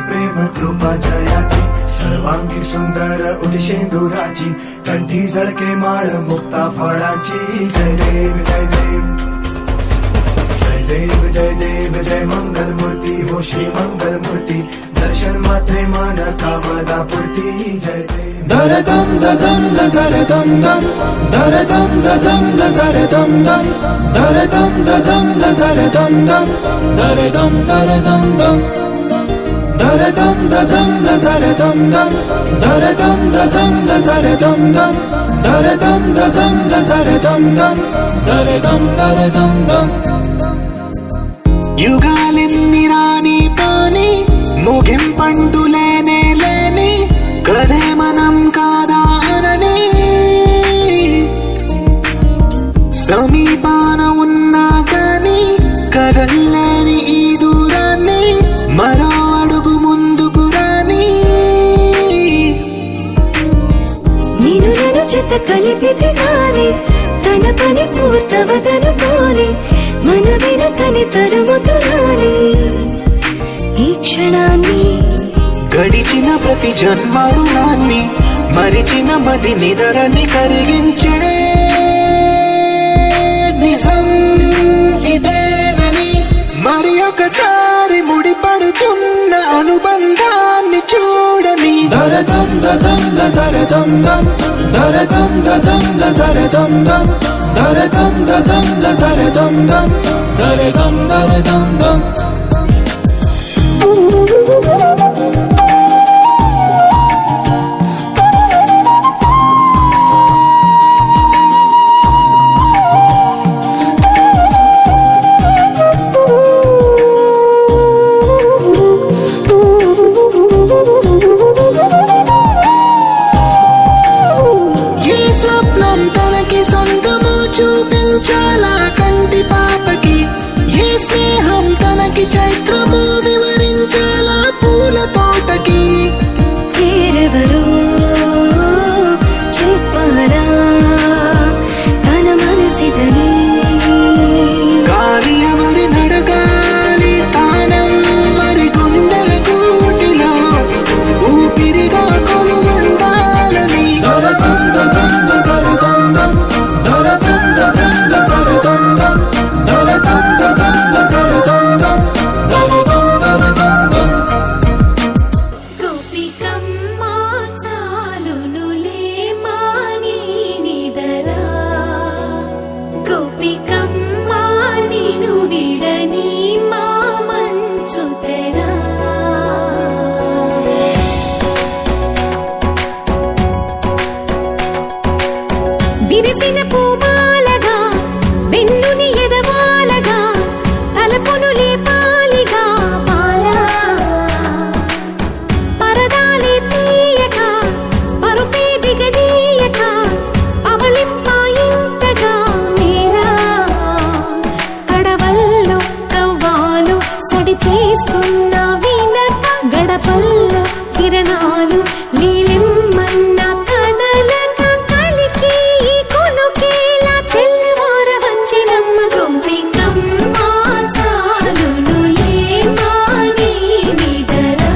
प्रेम कृपा जयाची सर्वांगी सुंदर उदिशेंदुराची कंठी झळके माळ मुक्ता फळाची जय देव जय देव जय देव जय देव जय मंगल मूर्ती हो श्री मंगल मूर्ती दर्शन मात्रे मन कामना पूर्ती जय देव दरदम ददम दरदम दम दरदम ददम दरदम दम दरदम ददम दरदम दम दरदम दरदम दम दरदम ददम दरदम दम दरदम ददम दरदम दम दरदम ददम दरदम दम दरदम दरदम दम యుగాలెన్ని రాని పాని ముగింపంటూ లేనే లేని కదే మనం కాదా అనని సమీపాన ఉన్నా కానీ కదల్లేని ఈ దూరాన్ని మరో అడుగు ముందుకు రాని నేను నన్ను చెత్త కలిపితే గాని తన పని పూర్తవదనుకోని మన వెనకని తరుముతురాని ఈ క్షణాన్ని గడిచిన ప్రతి జన్మరుణాన్ని మరిచిన మది నిదరని కరిగించే నిజం ఇదేనని మరి ఒకసారి ముడిపడుతున్న అనుబంధాన్ని చూడని దరదం దదం దరదం దం దరదం దదం దరదం దం దరదం దదం దరదం దం దరదం దరదం దం చూపించాలా కంటి పాపకి ఏ స్నేహం తనకి చైత్రము వివరించాలా పూల తోటకి వేరెవరో చెప్పారా తన మనసిదని గాలి ఎవరి నడగాలి తానం మరి గుండెల కూటిలో ఊపిరిగా కొలువుండాలని దరదం దదం దరదం దం దరదం దదం దరదం దం దరదం దదం దరదం దం దరదం దరదం దం గోపికమ్మ చాలునులే మాని నిదరా గోపికమ్మ నిను విడని మా మంచు తెరా విరిసిన పూమాలగా వెన్నుని ఎదవాలగా తలపును లేపాలిగా బాలా పరదాలే తీయక పరుపే దిగనీయక అవలింపాయింతగా మేరా కడవల్లో కవ్వాలు సడి చేస్తున్న వీణత గడపల్లో కిరణాలు లీలిమ్మన్న కదలక కలికి ఈ కొనుకేలా తెల్లవార వచ్చినమ్మ గోపికమ్మ చాలునులే మాని నిదరా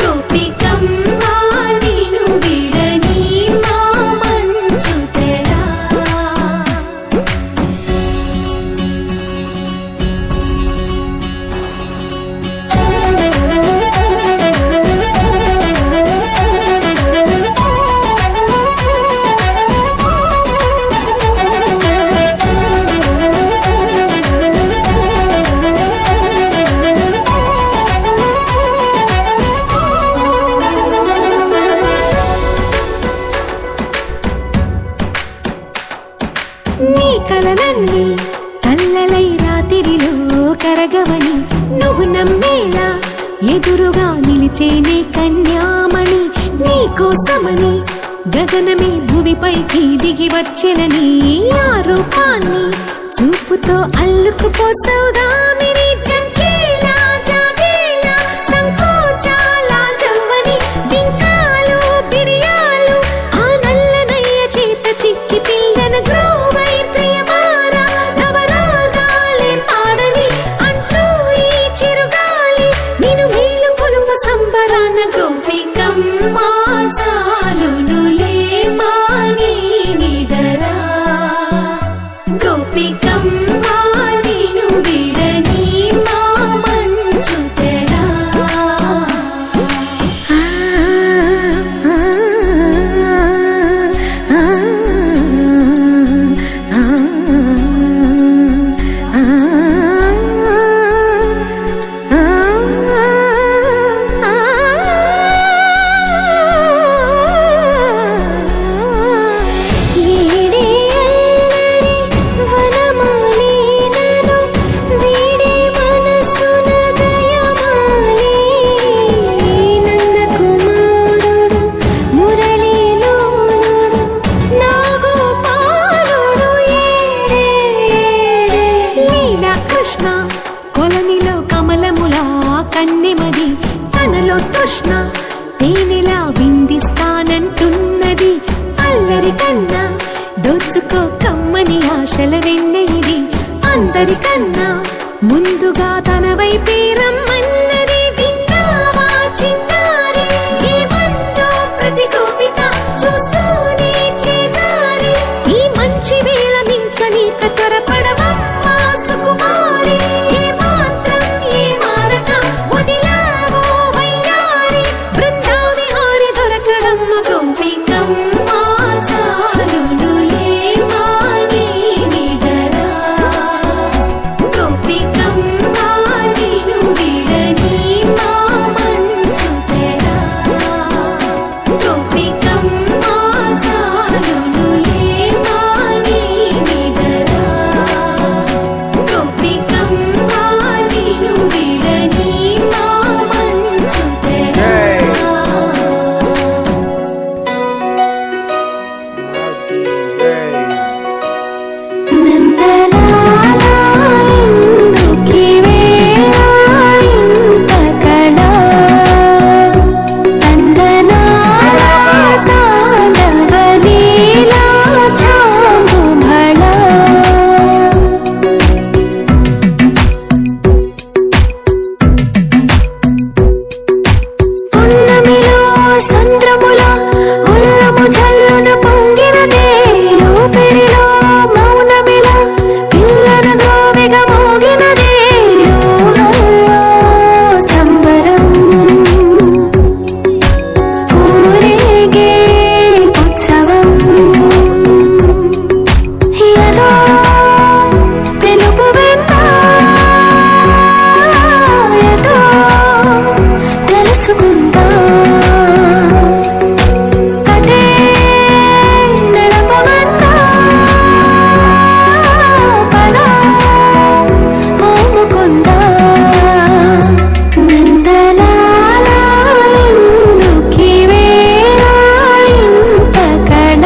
గోపికమ్మ నిను విడని మా మంచు తెరా నీ కలలన్నీ కల్లలై రాత్రిలో కరగవని నువ్వు నమ్మేలా ఎదురుగా నిలిచేనే కన్యామణి నీ కోసమని గగనమే భువిపైకి దిగి వచ్చెనని ఆ రూపాన్ని చూపుతో అల్లుకుపోసౌదామిని చంకేలా జాగేలా సంకోచాల జవ్వని బింకాలు బిరియాలు ఆ నల్లనయ్య చేత చిక్కి పిల్లన గ్రోవై ప్రియమారా నవరాగాలే పాడని అంటూ ఈ చిరుగాలి నిన్ను కృష్ణ తేనెలా విందిస్తానంటున్నది అల్లరి కన్నా దోచుకో కమ్మని ఆశల వెన్నె ఇది అందరికన్నా ముందుగా తన వైపే రమ్మని